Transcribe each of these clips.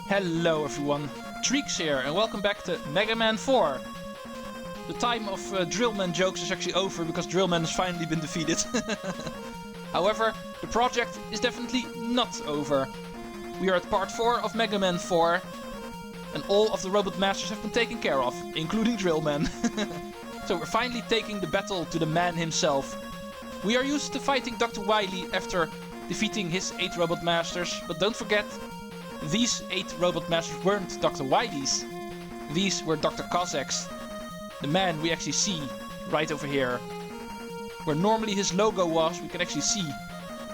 Hello everyone, Treecks here and welcome back to Mega Man 4. The time of Drillman jokes is actually over because Drillman has finally been defeated. However, the project is definitely not over. We are at part 4 of Mega Man 4 and all of the Robot Masters have been taken care of, including Drillman. So we're finally taking the battle to the man himself. We are used to fighting Dr. Wily after defeating his 8 Robot Masters, but don't forget, these 8 Robot Masters weren't Dr. Wily's. These were Dr. Cossack's. The man we actually see right over here. Where normally his logo was, we can actually see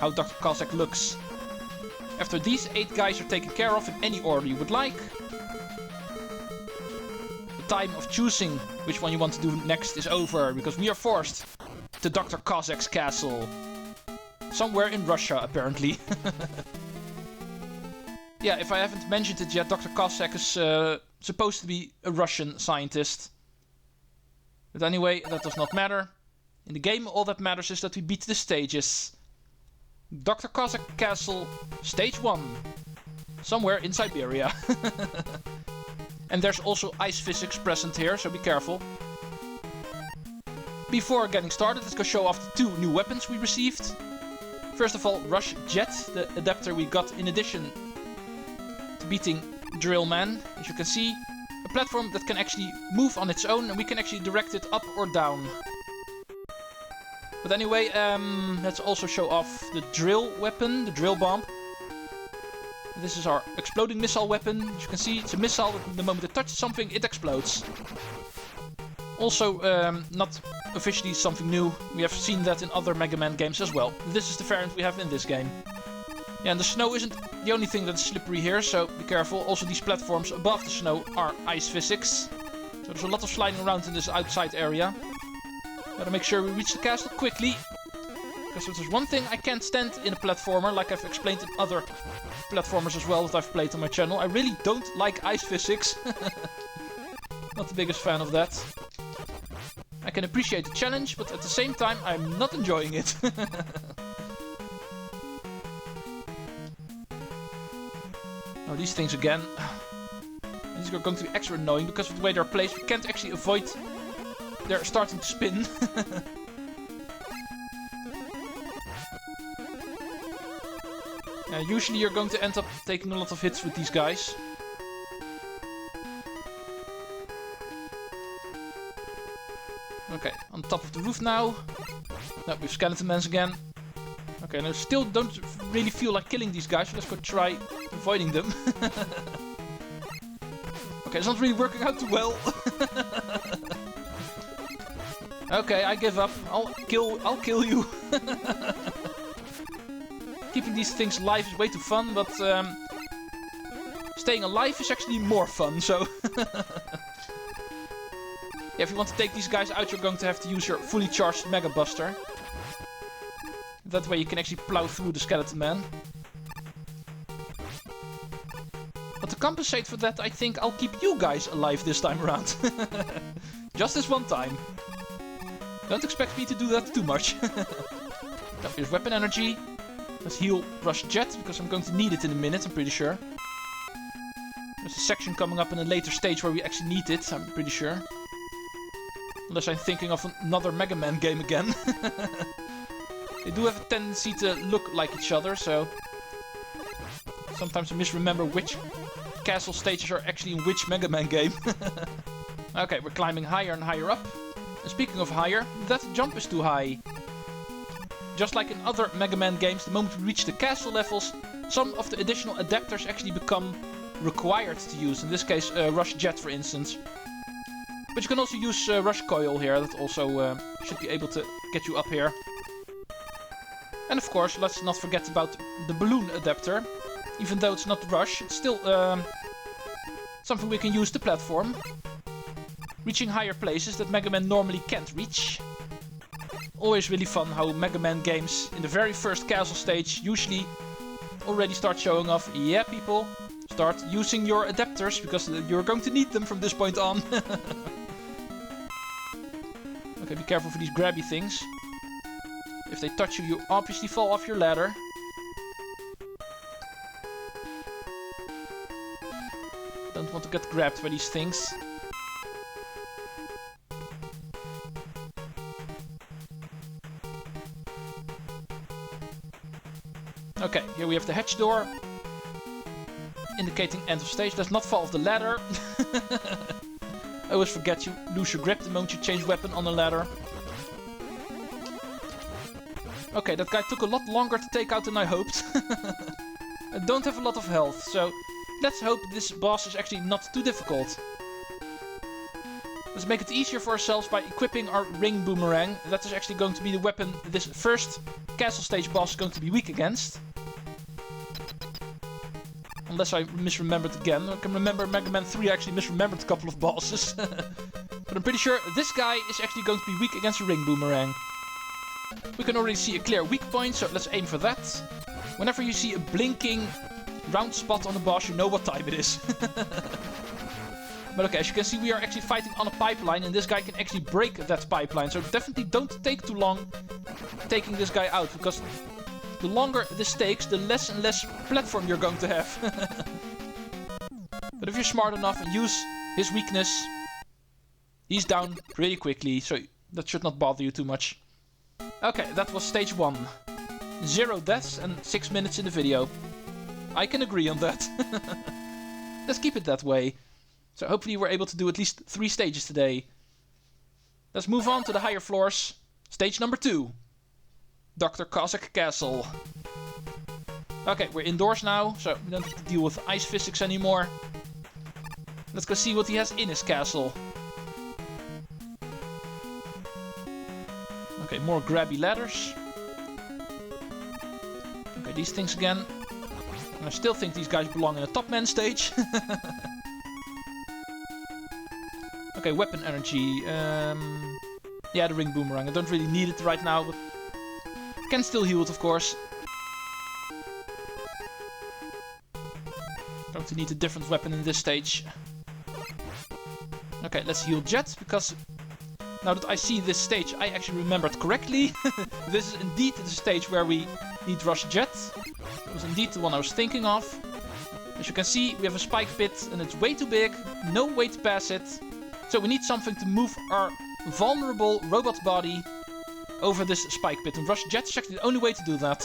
how Dr. Cossack looks. After these 8 guys are taken care of in any order you would like, the time of choosing which one you want to do next is over, because we are forced to Dr. Cossack's castle. Somewhere in Russia, apparently. Yeah, if I haven't mentioned it yet, Dr. Cossack is supposed to be a Russian scientist. But anyway, that does not matter. In the game, all that matters is that we beat the stages. Dr. Cossack Castle, Stage 1. Somewhere in Siberia. And there's also ice physics present here, so be careful. Before getting started, let's go show off the 2 new weapons we received. First of all, Rush Jet, the adapter we got in addition to beating Drillman. As you can see, a platform that can actually move on its own and we can actually direct it up or down. But anyway, let's also show off the drill weapon, the drill bomb. This is our exploding missile weapon. As you can see, it's a missile that the moment it touches something, it explodes. Also, not officially something new. We have seen that in other Mega Man games as well. This is the variant we have in this game. Yeah, and the snow isn't the only thing that's slippery here, so be careful. Also, these platforms above the snow are ice physics. So there's a lot of sliding around in this outside area. Gotta make sure we reach the castle quickly. Because if there's one thing I can't stand in a platformer, like I've explained in other platformers as well that I've played on my channel, I really don't like ice physics. Not the biggest fan of that. I can appreciate the challenge, but at the same time, I'm not enjoying it. Oh, these things again. These are going to be extra annoying because of the way they're placed. We can't actually avoid they're starting to spin. Usually you're going to end up taking a lot of hits with these guys. Okay, on top of the roof now. No, we have skeleton mans again. Okay, now still don't really feel like killing these guys, so let's go try avoiding them. Okay, it's not really working out too well. Okay, I give up. I'll kill you. Keeping these things alive is way too fun, but staying alive is actually more fun, so... Yeah, if you want to take these guys out, you're going to have to use your fully charged Mega Buster. That way you can actually plow through the Skeleton Man. But to compensate for that, I think I'll keep you guys alive this time around. Just this one time. Don't expect me to do that too much. Now, here's weapon energy. Let's heal Rush Jet, because I'm going to need it in a minute, I'm pretty sure. There's a section coming up in a later stage where we actually need it, I'm pretty sure. Unless I'm thinking of another Mega Man game again. They do have a tendency to look like each other, so... Sometimes I misremember which castle stages are actually in which Mega Man game. Okay, we're climbing higher and higher up. And speaking of higher, that jump is too high. Just like in other Mega Man games, the moment we reach the castle levels, some of the additional adapters actually become required to use. In this case, Rush Jet, for instance. But you can also use Rush Coil here, that also should be able to get you up here. And of course, let's not forget about the balloon adapter. Even though it's not Rush, it's still something we can use to platform. Reaching higher places that Mega Man normally can't reach. Always really fun how Mega Man games in the very first castle stage usually already start showing off. Yeah, people, start using your adapters because you're going to need them from this point on. Okay, be careful for these grabby things. If they touch you, you obviously fall off your ladder. Don't want to get grabbed by these things. Okay, here we have the hatch door. Indicating end of stage. Let's not fall off the ladder. I always forget you lose your grip the moment you change weapon on a ladder. Okay, that guy took a lot longer to take out than I hoped. I don't have a lot of health, so let's hope this boss is actually not too difficult. Let's make it easier for ourselves by equipping our ring boomerang. That is actually going to be the weapon this first castle stage boss is going to be weak against. Unless I misremembered again. I can remember Mega Man 3 actually misremembered a couple of bosses. But I'm pretty sure this guy is actually going to be weak against a ring boomerang. We can already see a clear weak point, so let's aim for that. Whenever you see a blinking round spot on the boss, you know what time it is. But okay, as you can see, we are actually fighting on a pipeline, and this guy can actually break that pipeline. So definitely don't take too long taking this guy out, because the longer this takes, the less and less platform you're going to have. But if you're smart enough and use his weakness, he's down pretty quickly, so that should not bother you too much. Okay, that was stage 1. 0 deaths and 6 minutes in the video. I can agree on that. Let's keep it that way. So hopefully we're able to do at least 3 stages today. Let's move on to the higher floors. Stage number 2. Dr. Cossack Castle. Okay, we're indoors now, so we don't have to deal with ice physics anymore. Let's go see what he has in his castle. Okay, more grabby ladders. Okay, these things again. I still think these guys belong in a top man stage. Okay, weapon energy. Yeah, the ring boomerang. I don't really need it right now, but can still heal it, of course. Going to need a different weapon in this stage. Okay, let's heal Jet, because now that I see this stage, I actually remembered correctly. This is indeed the stage where we need Rush Jet. It was indeed the one I was thinking of. As you can see, we have a spike pit, and it's way too big. No way to pass it. So we need something to move our vulnerable robot body over this spike pit. And Rush Jet is actually the only way to do that.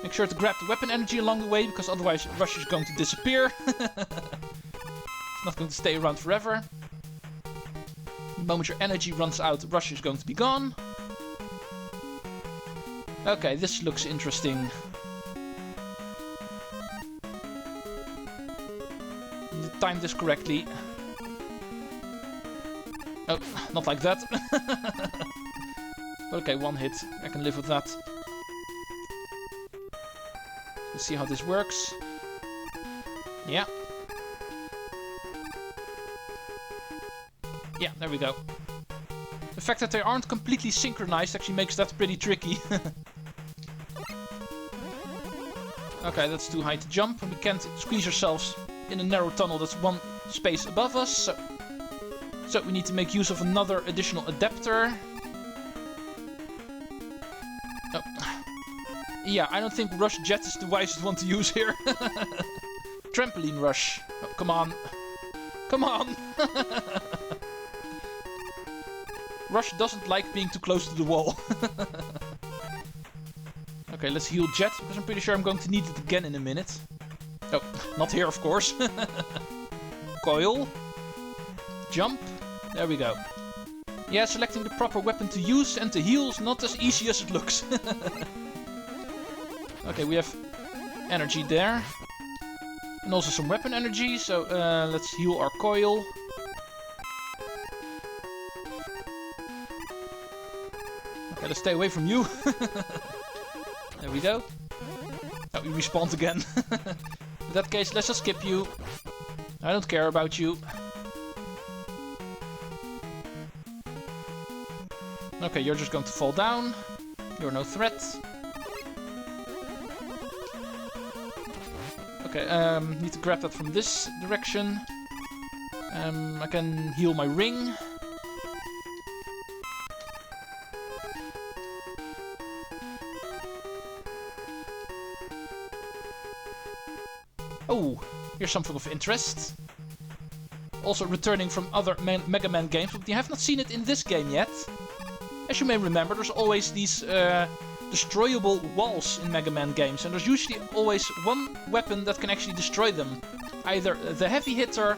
Make sure to grab the weapon energy along the way, because otherwise Rush is going to disappear. It's not going to stay around forever. The moment your energy runs out, Rush is going to be gone. Okay, this looks interesting. Need to time this correctly. Oh, not like that. Okay, one hit. I can live with that. Let's see how this works. Yeah. Yeah, there we go. The fact that they aren't completely synchronized actually makes that pretty tricky. Okay, that's too high to jump, and we can't squeeze ourselves in a narrow tunnel that's one space above us. So we need to make use of another additional adapter. Oh. Yeah, I don't think Rush Jet is the wisest one to use here. Trampoline Rush. Oh, come on. Come on! Rush doesn't like being too close to the wall. Okay, let's heal Jet, because I'm pretty sure I'm going to need it again in a minute. Oh, not here, of course. Coil. Jump. There we go. Yeah, selecting the proper weapon to use and to heal is not as easy as it looks. Okay, we have energy there. And also some weapon energy, so let's heal our coil. Okay, let's stay away from you. There we go. Oh, we respawned again. In that case, let's just skip you. I don't care about you. Okay, you're just going to fall down. You're no threat. Okay, need to grab that from this direction. I can heal my ring. Oh, here's something of interest. Also returning from other Mega Man games, but you have not seen it in this game yet. As you may remember, there's always these destroyable walls in Mega Man games, and there's usually always one weapon that can actually destroy them. Either the heavy hitter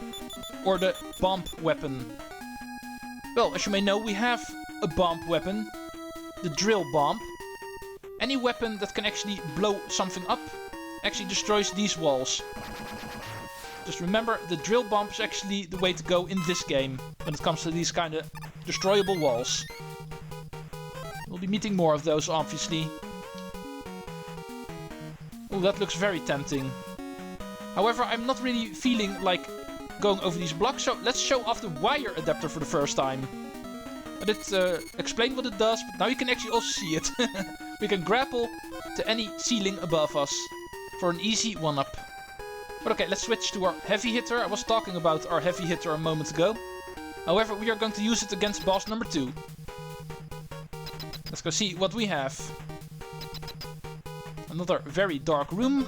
or the bomb weapon. Well, as you may know, we have a bomb weapon, the drill bomb. Any weapon that can actually blow something up actually destroys these walls. Just remember, the drill bomb is actually the way to go in this game when it comes to these kind of destroyable walls. We'll be meeting more of those, obviously. Oh, that looks very tempting. However, I'm not really feeling like going over these blocks, so let's show off the wire adapter for the first time. I did explain what it does, but now you can actually also see it. We can grapple to any ceiling above us for an easy one-up. But okay, let's switch to our heavy hitter. I was talking about our heavy hitter a moment ago. However, we are going to use it against boss number 2. Let's go see what we have. Another very dark room.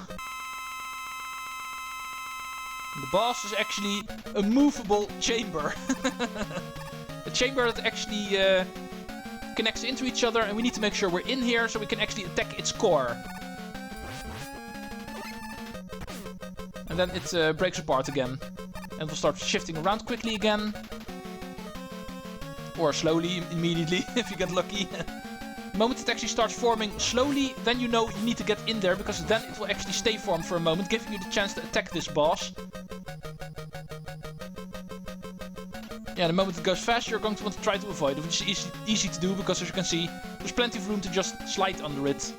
The boss is actually a movable chamber. A chamber that actually connects into each other, and we need to make sure we're in here so we can actually attack its core. And then it breaks apart again. And we'll start shifting around quickly again. Or slowly, immediately, if you get lucky. The moment it actually starts forming slowly, then you know you need to get in there, because then it will actually stay formed for a moment, giving you the chance to attack this boss. Yeah, the moment it goes fast, you're going to want to try to avoid it, which is easy to do, because as you can see, there's plenty of room to just slide under it.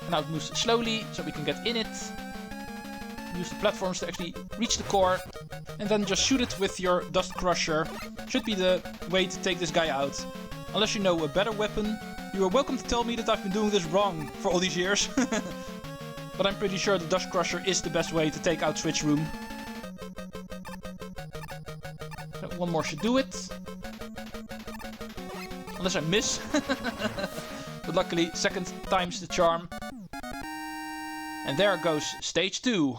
And now it moves slowly, so we can get in it. Use the platforms to actually reach the core, and then just shoot it with your Dust Crusher. Should be the way to take this guy out. Unless you know a better weapon, you are welcome to tell me that I've been doing this wrong for all these years. But I'm pretty sure the Dust Crusher is the best way to take out Switch Room. So one more should do it. Unless I miss. But luckily, second time's the charm. And there goes stage 2.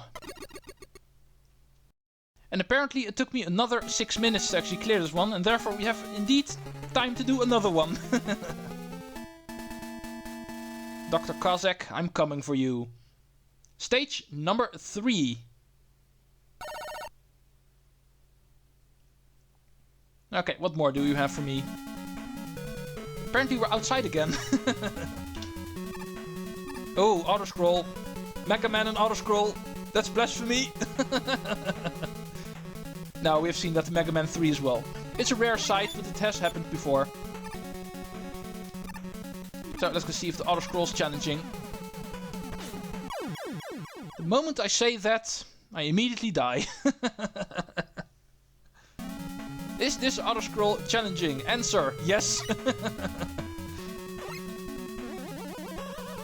And apparently it took me another 6 minutes to actually clear this one, and therefore we have indeed time to do another one. Dr. Cossack, I'm coming for you. Stage number 3. Okay, what more do you have for me? Apparently we're outside again. Oh, auto-scroll. Mega Man and auto-scroll. That's blasphemy. Now, we have seen that in Mega Man 3 as well. It's a rare sight, but it has happened before. So, let's go see if the auto-scroll's challenging. The moment I say that, I immediately die. Is this auto-scroll challenging? Answer, yes.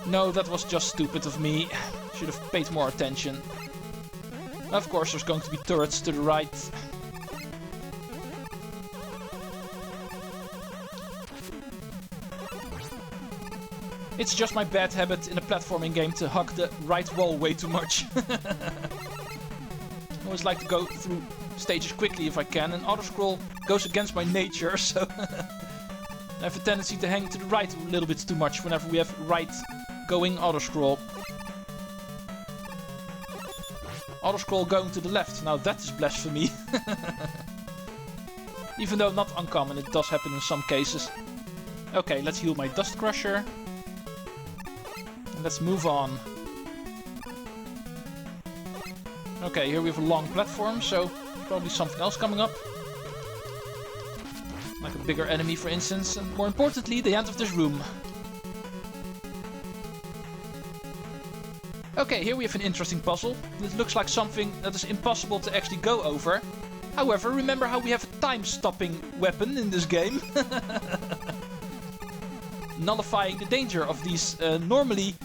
No, that was just stupid of me. Should have paid more attention. Of course, there's going to be turrets to the right. It's just my bad habit in a platforming game to hug the right wall way too much. I always like to go through stages quickly if I can, and auto-scroll goes against my nature, so I have a tendency to hang to the right a little bit too much whenever we have right-going auto-scroll. Auto-scroll going to the left, now that is blasphemy. Even though not uncommon, it does happen in some cases. Okay, let's heal my Dust Crusher. And let's move on. Okay, here we have a long platform, so probably something else coming up. Like a bigger enemy, for instance, and more importantly, the end of this room. Okay, here we have an interesting puzzle. It looks like something that is impossible to actually go over. However, remember how we have a time-stopping weapon in this game? Nullifying the danger of these normally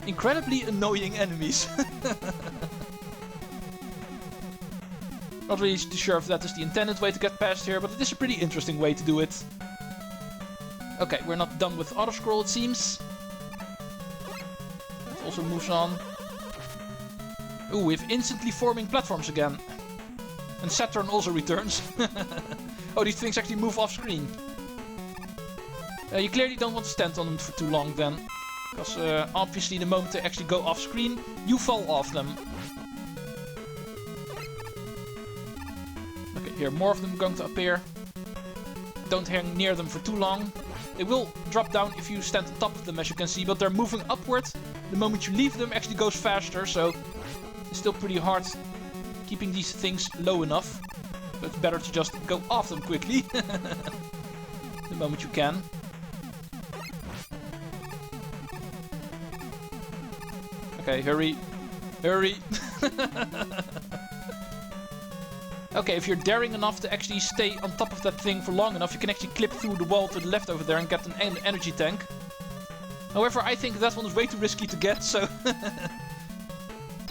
incredibly annoying enemies. Not really too sure if that is the intended way to get past here, but it is a pretty interesting way to do it. Okay, we're not done with auto-scroll, it seems. It also moves on. Ooh, we have instantly forming platforms again. And Saturn also returns. Oh, these things actually move off screen. You clearly don't want to stand on them for too long then. Because obviously the moment they actually go off screen, you fall off them. Okay, here more of them are going to appear. Don't hang near them for too long. They will drop down if you stand on top of them, as you can see, but they're moving upward. The moment you leave them, actually goes faster, so it's still pretty hard keeping these things low enough. But it's better to just go off them quickly. The moment you can. Okay, hurry. Hurry. Okay, if you're daring enough to actually stay on top of that thing for long enough, you can actually clip through the wall to the left over there and get an energy tank. However, I think that one is way too risky to get, so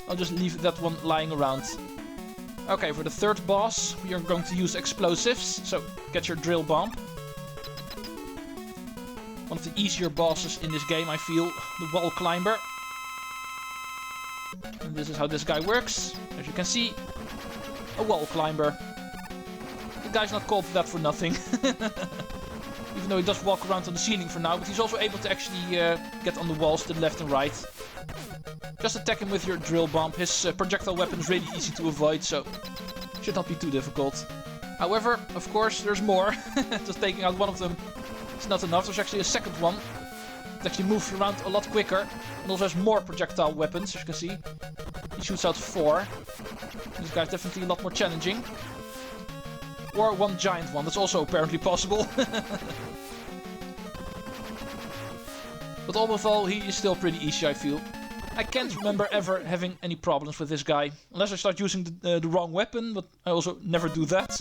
I'll just leave that one lying around. Okay, for the third boss, we are going to use explosives, so get your drill bomb. One of the easier bosses in this game, I feel, the wall climber. And this is how this guy works, as you can see. A wall climber. The guy's not called that for nothing. Even though he does walk around on the ceiling for now, but he's also able to actually get on the walls to the left and right. Just attack him with your drill bomb. His projectile weapon is really easy to avoid, so should not be too difficult. However, of course, there's more. Just taking out one of them is not enough. There's actually a second one. It actually moves around a lot quicker. And also has more projectile weapons, as you can see. He shoots out 4. This guy's definitely a lot more challenging. Or one giant one, that's also apparently possible. But all with all, he is still pretty easy, I feel. I can't remember ever having any problems with this guy. Unless I start using the wrong weapon, but I also never do that.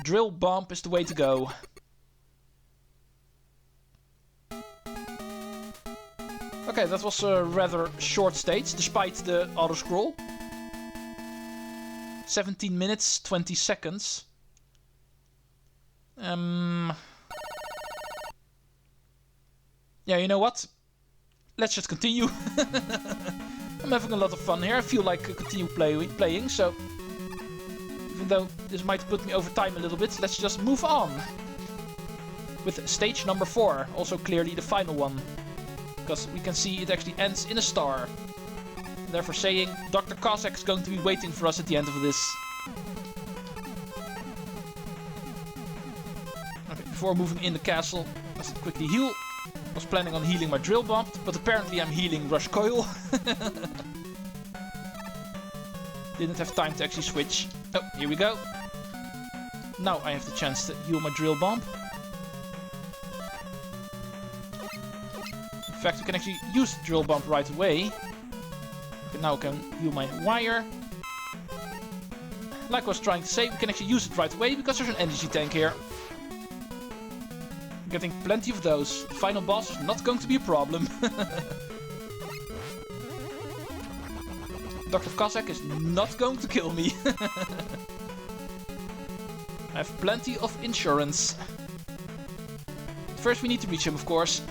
Drill bomb is the way to go. Okay, that was a rather short stage, despite the auto-scroll. 17 minutes, 20 seconds. Yeah, you know what? Let's just continue. I'm having a lot of fun here. I feel like continue playing, so... Even though this might put me over time a little bit, let's just move on. With stage number 4, also clearly the final one. Because we can see it actually ends in a star. Therefore saying Dr. Cossack is going to be waiting for us at the end of this. Okay, before moving in the castle, let's quickly heal. I was planning on healing my drill bomb, but apparently I'm healing Rush Coil. Didn't have time to actually switch. Oh, here we go. Now I have the chance to heal my drill bomb. In fact, we can actually use the drill bomb right away. Okay, now I can heal my wire. Like I was trying to say, we can actually use it right away because there's an energy tank here. I'm getting plenty of those. The final boss is not going to be a problem. Dr. Cossack is not going to kill me. I have plenty of insurance. First we need to reach him, of course.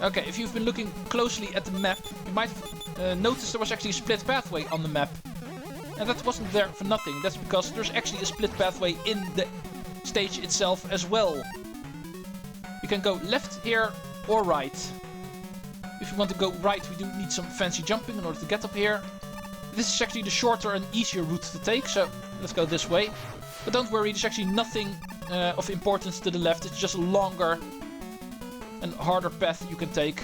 Okay, if you've been looking closely at the map, you might have noticed there was actually a split pathway on the map. And that wasn't there for nothing. That's because there's actually a split pathway in the stage itself as well. You can go left here or right. If you want to go right, we do need some fancy jumping in order to get up here. This is actually the shorter and easier route to take, so let's go this way. But don't worry, there's actually nothing of importance to the left. It's just a longer and harder path you can take.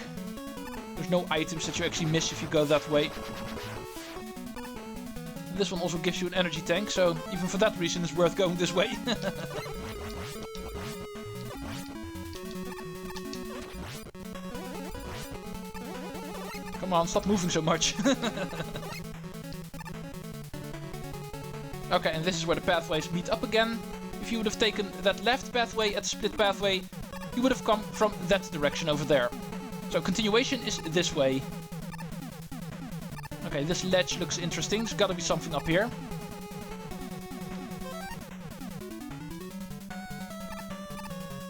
There's no items that you actually miss if you go that way. And this one also gives you an energy tank, so even for that reason it's worth going this way. Come on, stop moving so much. Okay, and this is where the pathways meet up again. If you would have taken that left pathway at the split pathway, you would have come from that direction over there. So continuation is this way. Okay, this ledge looks interesting. There's gotta be something up here.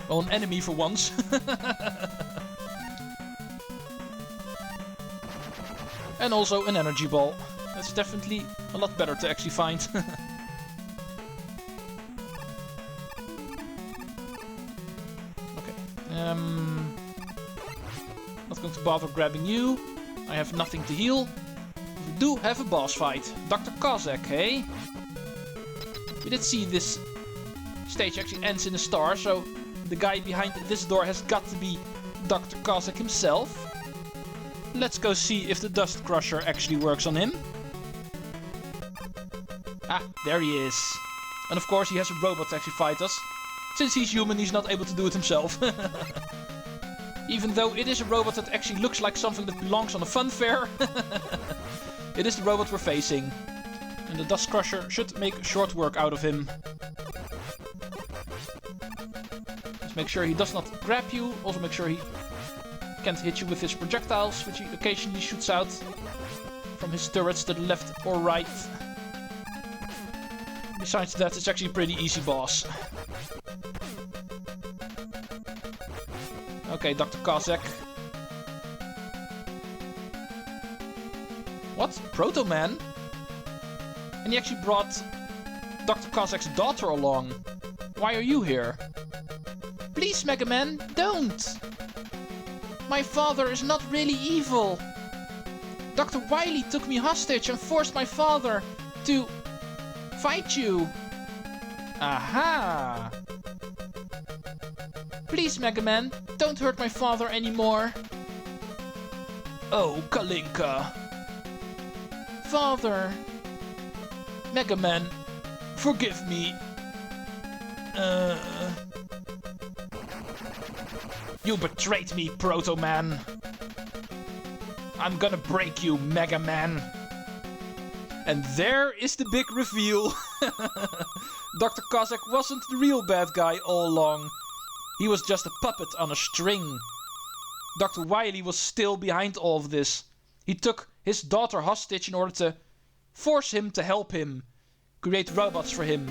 Well, an enemy for once. And also an energy ball. That's definitely a lot better to actually find. Not going to bother grabbing you. I have nothing to heal. We do have a boss fight. Dr. Cossack, hey? We did see this stage actually ends in a star, so the guy behind this door has got to be Dr. Cossack himself. Let's go see if the Dust Crusher actually works on him. Ah, there he is. And of course he has a robot to actually fight us. Since he's human, he's not able to do it himself. Even though it is a robot that actually looks like something that belongs on a fun fair. It is the robot we're facing. And the Dust Crusher should make short work out of him. Just make sure he does not grab you. Also make sure he can't hit you with his projectiles, which he occasionally shoots out from his turrets to the left or right. Besides that, it's actually a pretty easy boss. Okay, Dr. Cossack. What? Proto Man? And he actually brought Dr. Cossack's daughter along. Why are you here? Please, Mega Man, don't! My father is not really evil. Dr. Wily took me hostage and forced my father to fight you. Aha! Please, Mega Man, don't hurt my father anymore. Oh, Kalinka. Father. Mega Man, forgive me. You betrayed me, Proto Man. I'm gonna break you, Mega Man. And there is the big reveal. Dr. Cossack wasn't the real bad guy all along. He was just a puppet on a string. Dr. Wily was still behind all of this. He took his daughter hostage in order to force him to help him, create robots for him.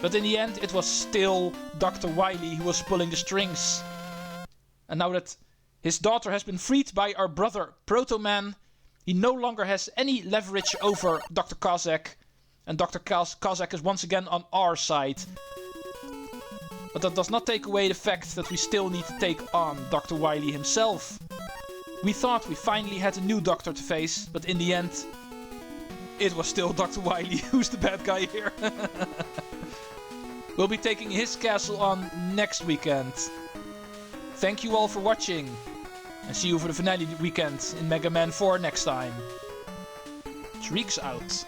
But in the end, it was still Dr. Wily who was pulling the strings. And now that his daughter has been freed by our brother Proto Man, he no longer has any leverage over Dr. Cossack. And Dr. Cossack is once again on our side. But that does not take away the fact that we still need to take on Dr. Wily himself. We thought we finally had a new doctor to face, but in the end, it was still Dr. Wily who's the bad guy here. We'll be taking his castle on next weekend. Thank you all for watching, and see you for the finale weekend in Mega Man 4 next time. Treecks out.